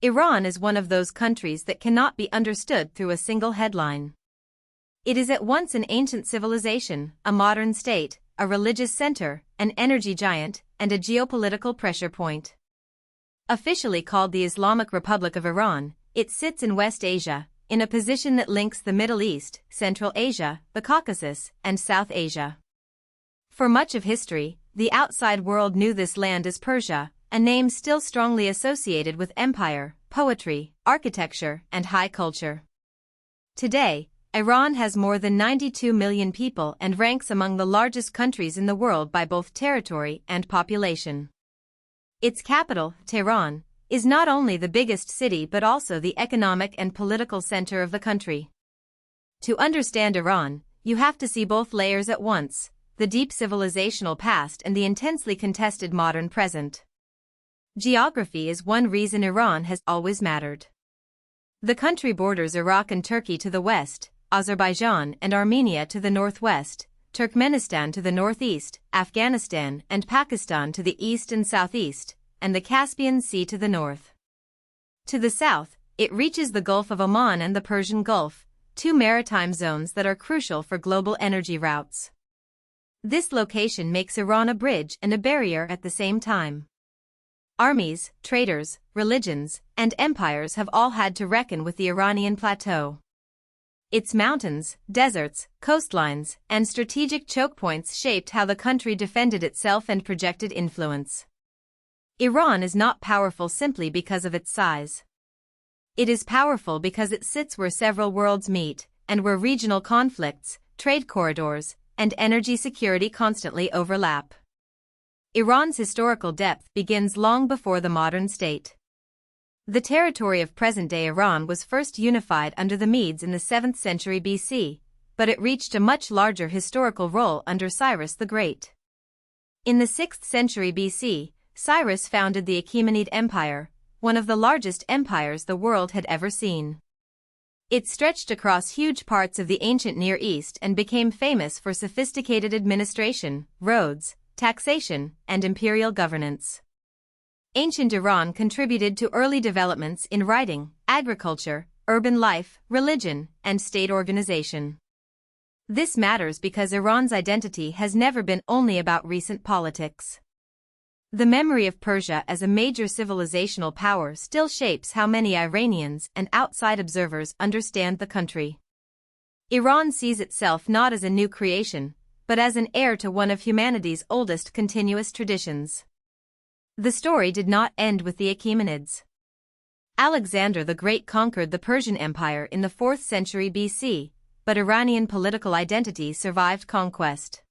Iran is one of those countries that cannot be understood through a single headline. It is at once an ancient civilization, a modern state, a religious center, an energy giant, and a geopolitical pressure point. Officially called the Islamic Republic of Iran, it sits in West Asia, in a position that links the Middle East, Central Asia, the Caucasus, and South Asia. For much of history, the outside world knew this land as Persia, a name still strongly associated with empire, poetry, architecture, and high culture. Today, Iran has more than 92 million people and ranks among the largest countries in the world by both territory and population. Its capital, Tehran, is not only the biggest city but also the economic and political center of the country. To understand Iran, you have to see both layers at once, the deep civilizational past and the intensely contested modern present. Geography is one reason Iran has always mattered. The country borders Iraq and Turkey to the west, Azerbaijan and Armenia to the northwest, Turkmenistan to the northeast, Afghanistan and Pakistan to the east and southeast, and the Caspian Sea to the north. To the south, it reaches the Gulf of Oman and the Persian Gulf, two maritime zones that are crucial for global energy routes. This location makes Iran a bridge and a barrier at the same time. Armies, traders, religions, and empires have all had to reckon with the Iranian plateau. Its mountains, deserts, coastlines, and strategic choke points shaped how the country defended itself and projected influence. Iran is not powerful simply because of its size. It is powerful because it sits where several worlds meet, and where regional conflicts, trade corridors, and energy security constantly overlap. Iran's historical depth begins long before the modern state. The territory of present-day Iran was first unified under the Medes in the 7th century BC, but it reached a much larger historical role under Cyrus the Great. In the 6th century BC, Cyrus founded the Achaemenid Empire, one of the largest empires the world had ever seen. It stretched across huge parts of the ancient Near East and became famous for sophisticated administration, roads, taxation, and imperial governance. Ancient Iran contributed to early developments in writing, agriculture, urban life, religion, and state organization. This matters because Iran's identity has never been only about recent politics. The memory of Persia as a major civilizational power still shapes how many Iranians and outside observers understand the country. Iran sees itself not as a new creation, but as an heir to one of humanity's oldest continuous traditions. The story did not end with the Achaemenids. Alexander the Great conquered the Persian Empire in the 4th century BC, but Iranian political identity survived conquest.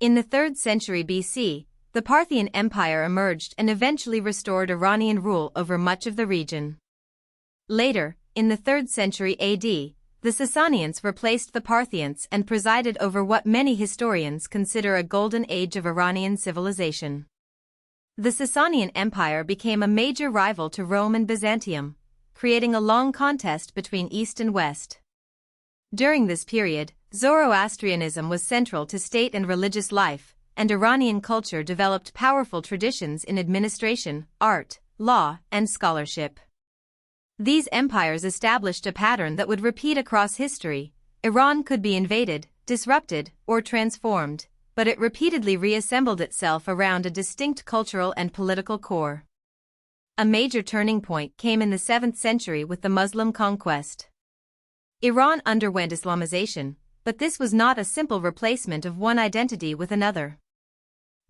In the 3rd century BC, the Parthian Empire emerged and eventually restored Iranian rule over much of the region. Later, in the 3rd century AD, the Sasanians replaced the Parthians and presided over what many historians consider a golden age of Iranian civilization. The Sasanian Empire became a major rival to Rome and Byzantium, creating a long contest between East and West. During this period, Zoroastrianism was central to state and religious life, and Iranian culture developed powerful traditions in administration, art, law, and scholarship. These empires established a pattern that would repeat across history. Iran could be invaded, disrupted, or transformed, but it repeatedly reassembled itself around a distinct cultural and political core. A major turning point came in the 7th century with the Muslim conquest. Iran underwent Islamization, but this was not a simple replacement of one identity with another.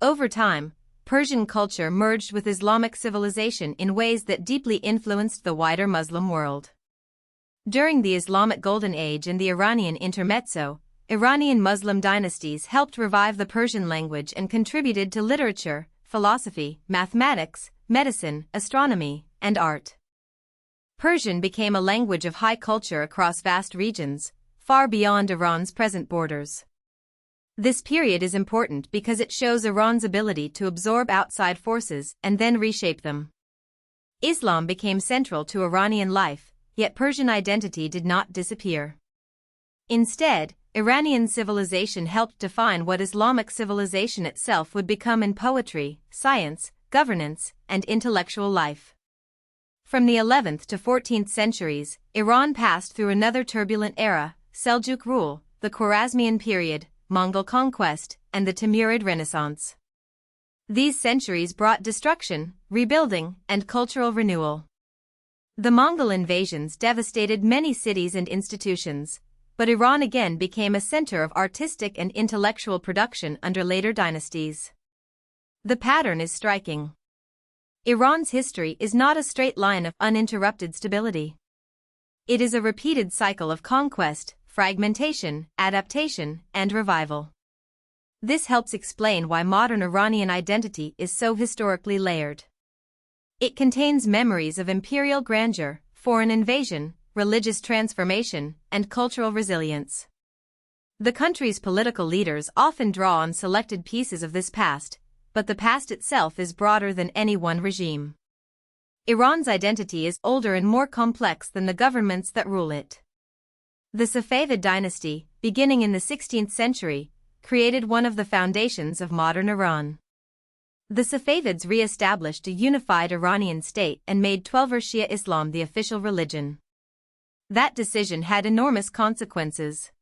Over time, Persian culture merged with Islamic civilization in ways that deeply influenced the wider Muslim world. During the Islamic Golden Age and the Iranian Intermezzo, Iranian Muslim dynasties helped revive the Persian language and contributed to literature, philosophy, mathematics, medicine, astronomy, and art. Persian became a language of high culture across vast regions, far beyond Iran's present borders. This period is important because it shows Iran's ability to absorb outside forces and then reshape them. Islam became central to Iranian life, yet Persian identity did not disappear. Instead, Iranian civilization helped define what Islamic civilization itself would become in poetry, science, governance, and intellectual life. From the 11th to 14th centuries, Iran passed through another turbulent era: Seljuk rule, the Khwarezmian period, Mongol conquest, and the Timurid Renaissance. These centuries brought destruction, rebuilding, and cultural renewal. The Mongol invasions devastated many cities and institutions, but Iran again became a center of artistic and intellectual production under later dynasties. The pattern is striking. Iran's history is not a straight line of uninterrupted stability. It is a repeated cycle of conquest, fragmentation, adaptation, and revival. This helps explain why modern Iranian identity is so historically layered. It contains memories of imperial grandeur, foreign invasion, religious transformation, and cultural resilience. The country's political leaders often draw on selected pieces of this past, but the past itself is broader than any one regime. Iran's identity is older and more complex than the governments that rule it. The Safavid dynasty, beginning in the 16th century, created one of the foundations of modern Iran. The Safavids re-established a unified Iranian state and made Twelver Shia Islam the official religion. That decision had enormous consequences.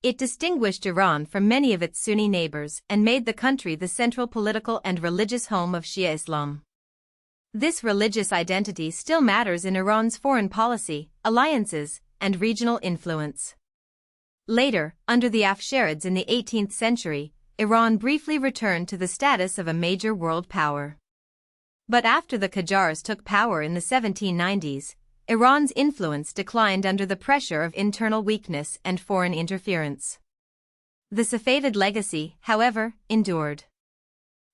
It distinguished Iran from many of its Sunni neighbors and made the country the central political and religious home of Shia Islam. This religious identity still matters in Iran's foreign policy, alliances, and regional influence. Later, under the Afsharids in the 18th century, Iran briefly returned to the status of a major world power. But after the Qajars took power in the 1790s, Iran's influence declined under the pressure of internal weakness and foreign interference. The Safavid legacy, however, endured.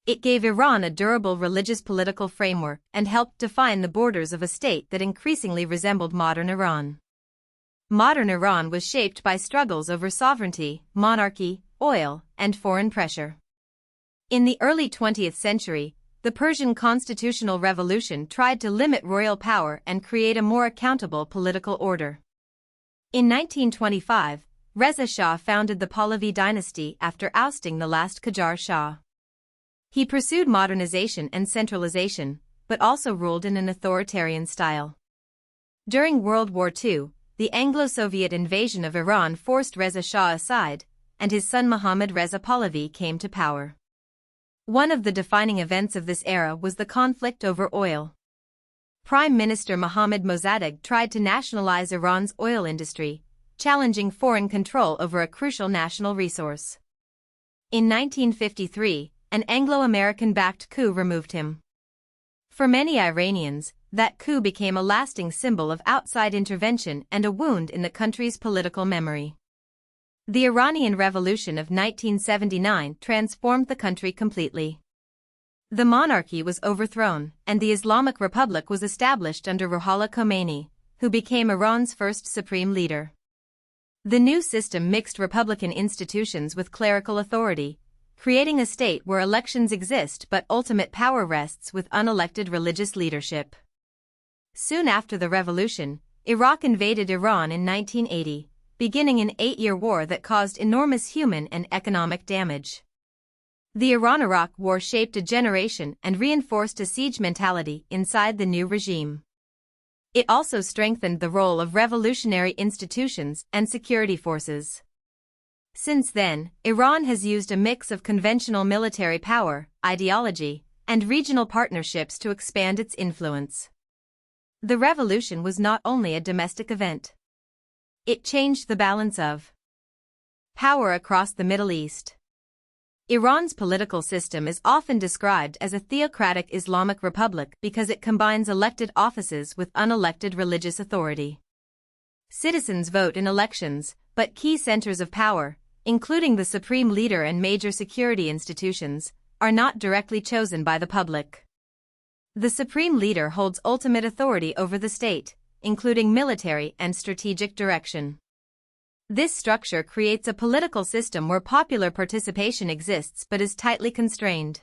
It gave Iran a durable religious political framework and helped define the borders of a state that increasingly resembled modern Iran. Modern Iran was shaped by struggles over sovereignty, monarchy, oil, and foreign pressure. In the early 20th century, the Persian constitutional revolution tried to limit royal power and create a more accountable political order. In 1925, Reza Shah founded the Pahlavi dynasty after ousting the last Qajar Shah. He pursued modernization and centralization, but also ruled in an authoritarian style. During World War II, the Anglo-Soviet invasion of Iran forced Reza Shah aside, and his son Mohammad Reza Pahlavi came to power. One of the defining events of this era was the conflict over oil. Prime Minister Mohammad Mossadegh tried to nationalize Iran's oil industry, challenging foreign control over a crucial national resource. In 1953, an Anglo-American-backed coup removed him. For many Iranians, that coup became a lasting symbol of outside intervention and a wound in the country's political memory. The Iranian Revolution of 1979 transformed the country completely. The monarchy was overthrown, and the Islamic Republic was established under Ruhollah Khomeini, who became Iran's first supreme leader. The new system mixed republican institutions with clerical authority, creating a state where elections exist but ultimate power rests with unelected religious leadership. Soon after the revolution, Iraq invaded Iran in 1980. Beginning an 8-year war that caused enormous human and economic damage. The Iran-Iraq War shaped a generation and reinforced a siege mentality inside the new regime. It also strengthened the role of revolutionary institutions and security forces. Since then, Iran has used a mix of conventional military power, ideology, and regional partnerships to expand its influence. The revolution was not only a domestic event. It changed the balance of power across the Middle East. Iran's political system is often described as a theocratic Islamic republic because it combines elected offices with unelected religious authority. Citizens vote in elections, but key centers of power, including the supreme leader and major security institutions, are not directly chosen by the public. The supreme leader holds ultimate authority over the state, including military and strategic direction. This structure creates a political system where popular participation exists but is tightly constrained.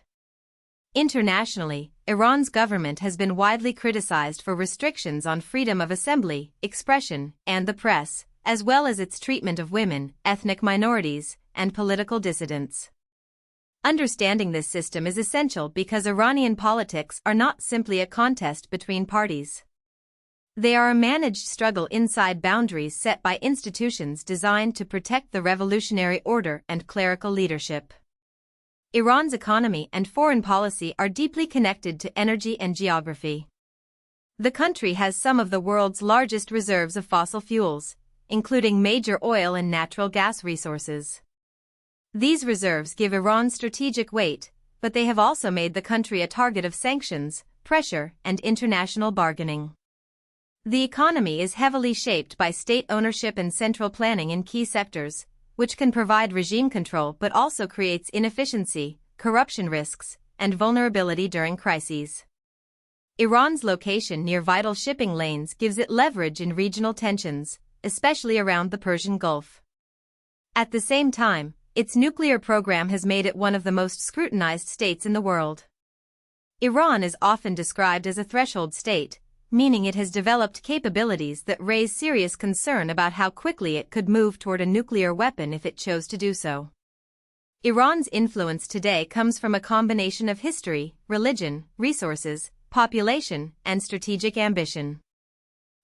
Internationally, Iran's government has been widely criticized for restrictions on freedom of assembly, expression, and the press, as well as its treatment of women, ethnic minorities, and political dissidents. Understanding this system is essential because Iranian politics are not simply a contest between parties. They are a managed struggle inside boundaries set by institutions designed to protect the revolutionary order and clerical leadership. Iran's economy and foreign policy are deeply connected to energy and geography. The country has some of the world's largest reserves of fossil fuels, including major oil and natural gas resources. These reserves give Iran strategic weight, but they have also made the country a target of sanctions, pressure, and international bargaining. The economy is heavily shaped by state ownership and central planning in key sectors, which can provide regime control but also creates inefficiency, corruption risks, and vulnerability during crises. Iran's location near vital shipping lanes gives it leverage in regional tensions, especially around the Persian Gulf. At the same time, its nuclear program has made it one of the most scrutinized states in the world. Iran is often described as a threshold state, meaning it has developed capabilities that raise serious concern about how quickly it could move toward a nuclear weapon if it chose to do so. Iran's influence today comes from a combination of history, religion, resources, population, and strategic ambition.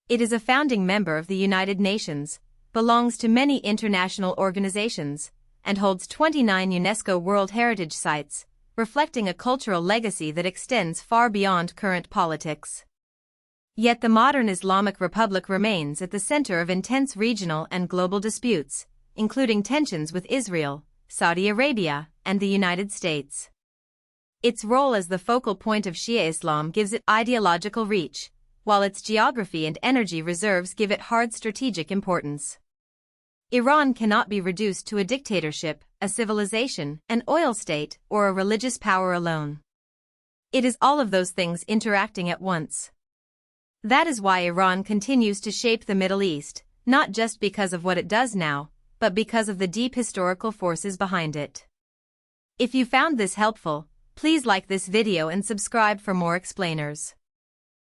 It is a founding member of the United Nations, belongs to many international organizations, and holds 29 UNESCO World Heritage Sites, reflecting a cultural legacy that extends far beyond current politics. Yet the modern Islamic Republic remains at the center of intense regional and global disputes, including tensions with Israel, Saudi Arabia, and the United States. Its role as the focal point of Shia Islam gives it ideological reach, while its geography and energy reserves give it hard strategic importance. Iran cannot be reduced to a dictatorship, a civilization, an oil state, or a religious power alone. It is all of those things interacting at once. That is why Iran continues to shape the Middle East, not just because of what it does now, but because of the deep historical forces behind it. If you found this helpful, please like this video and subscribe for more explainers.